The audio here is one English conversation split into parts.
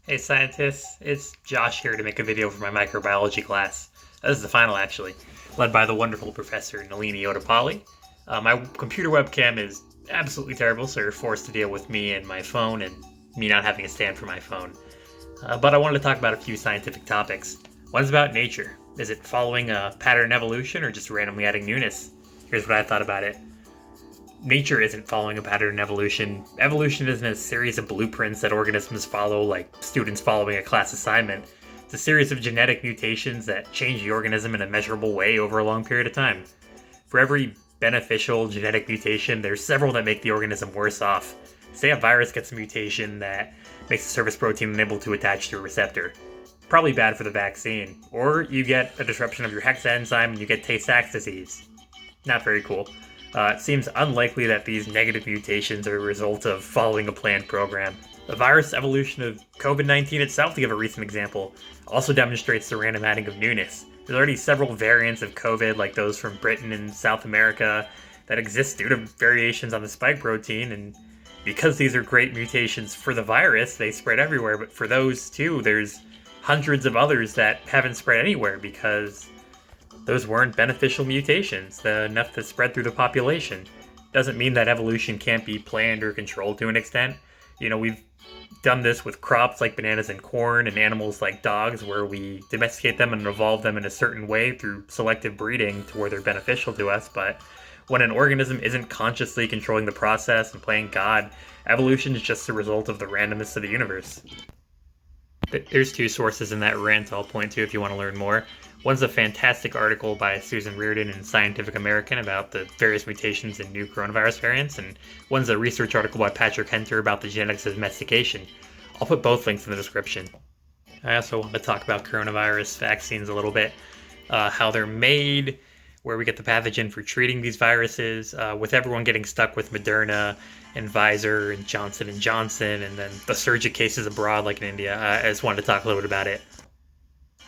Hey scientists, it's Josh here to make a video for my microbiology class. This is the final actually, led by the wonderful Professor Nalini Odapalli. My computer webcam is absolutely terrible, so you're forced to deal with me and my phone and me not having a stand for my phone. But I wanted to talk about a few scientific topics. One's about nature. Is it following a pattern in evolution or just randomly adding newness? Here's what I thought about it. Nature isn't following a pattern in evolution. Evolution isn't a series of blueprints that organisms follow like students following a class assignment. It's a series of genetic mutations that change the organism in a measurable way over a long period of time. For every beneficial genetic mutation, there's several that make the organism worse off. Say a virus gets a mutation that makes the surface protein unable to attach to a receptor. Probably bad for the vaccine. Or you get a disruption of your hexa enzyme and you get Tay-Sachs disease. Not very cool. It seems unlikely that these negative mutations are a result of following a planned program. The virus evolution of COVID-19 itself, to give a recent example, also demonstrates the random adding of newness. There's already several variants of COVID, like those from Britain and South America, that exist due to variations on the spike protein, and because these are great mutations for the virus, they spread everywhere, but for those too, there's hundreds of others that haven't spread anywhere because those weren't beneficial mutations, enough to spread through the population. Doesn't mean that evolution can't be planned or controlled to an extent. You know, we've done this with crops like bananas and corn and animals like dogs, where we domesticate them and evolve them in a certain way through selective breeding to where they're beneficial to us. But when an organism isn't consciously controlling the process and playing God, evolution is just a result of the randomness of the universe. There's two sources in that rant I'll point to if you want to learn more. One's a fantastic article by Susan Reardon in Scientific American about the various mutations in new coronavirus variants, and one's a research article by Patrick Henter about the genetics of domestication. I'll put both links in the description. I also want to talk about coronavirus vaccines a little bit, how they're made, where we get the pathogen for treating these viruses, with everyone getting stuck with Moderna and Pfizer and Johnson & Johnson, and then the surge of cases abroad like in India. I just wanted to talk a little bit about it.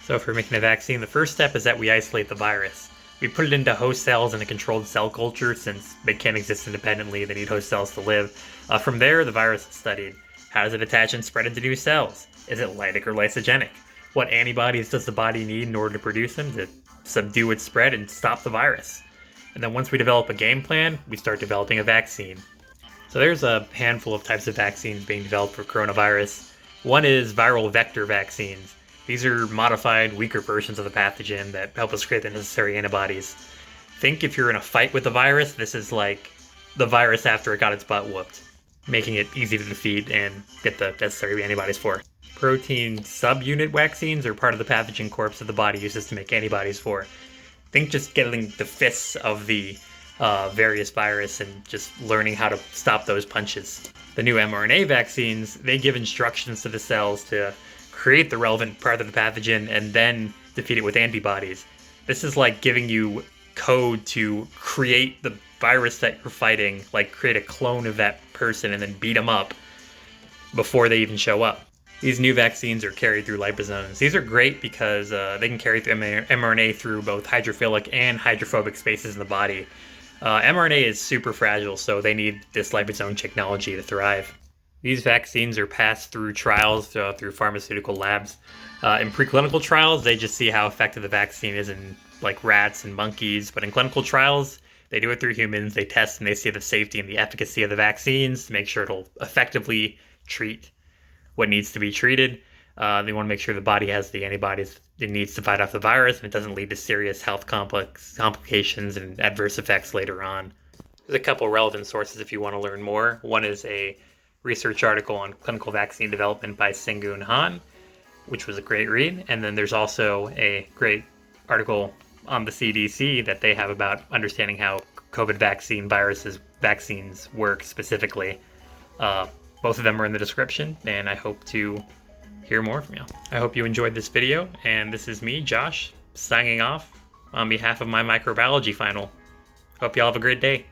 So for making a vaccine, the first step is that we isolate the virus. We put it into host cells in a controlled cell culture since they can't exist independently, they need host cells to live. From there, the virus is studied. How does it attach and spread into new cells? Is it lytic or lysogenic? What antibodies does the body need in order to produce them to subdue its spread and stop the virus? And then once we develop a game plan, we start developing a vaccine. So there's a handful of types of vaccines being developed for coronavirus. One is viral vector vaccines. These are modified, weaker versions of the pathogen that help us create the necessary antibodies. Think if you're in a fight with the virus, this is like the virus after it got its butt whooped, making it easy to defeat and get the necessary antibodies for. Protein subunit vaccines are part of the pathogen corpus that the body uses to make antibodies for. Think just getting the fists of the various virus and just learning how to stop those punches. The new mRNA vaccines, they give instructions to the cells to create the relevant part of the pathogen and then defeat it with antibodies. This is like giving you code to create the virus that you're fighting, like create a clone of that person and then beat them up before they even show up. These new vaccines are carried through liposomes. These are great because they can carry through mRNA through both hydrophilic and hydrophobic spaces in the body. mRNA is super fragile, so they need this liposome technology to thrive. These vaccines are passed through trials through pharmaceutical labs. In preclinical trials, they just see how effective the vaccine is in like rats and monkeys, but in clinical trials, they do it through humans. They test and they see the safety and the efficacy of the vaccines to make sure it'll effectively treat what needs to be treated. They want to make sure the body has the antibodies it needs to fight off the virus and it doesn't lead to serious health complications and adverse effects later on. There's a couple relevant sources if you want to learn more. One is a research article on clinical vaccine development by Sengun Han, which was a great read. And then there's also a great article on the CDC that they have about understanding how COVID vaccines work specifically. Both of them are in the description, and I hope to hear more from you. I hope you enjoyed this video, and this is me, Josh, signing off on behalf of my microbiology final. Hope y'all have a great day.